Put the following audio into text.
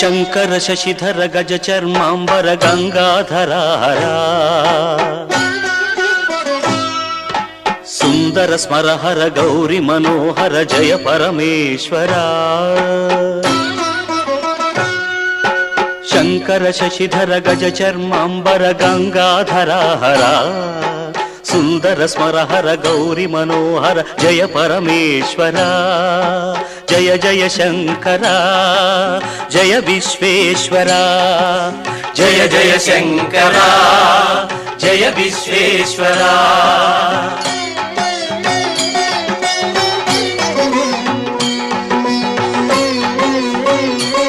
ಶಂಕರ ಶಶಿಧರ ಗಜ ಚರ್ಮಾಂಬರ ಗಂಗಾಧರ ಹರ ಸುಂದರ ಸ್ಮರಹರ ಗೌರಿ ಮನೋಹರ ಜಯ ಪರಮೇಶ್ವರ. ಶಂಕರ ಶಶಿಧರ ಗಜ ಚರ್ಮಾಂಬರ ಗಂಗಾಧರ ಹರ ಸುಂದರ ಸ್ಮರಹರ ಗೌರಿ ಮನೋಹರ ಜಯ ಪರಮೇಶ್ವರ. ಜಯ ಜಯ ಶಂಕರ ಜಯ ವಿಶ್ವೇಶ್ವರ. ಜಯ ಜಯ ಶಂಕರ ಜಯ ವಿಶ್ವೇಶ್ವರ.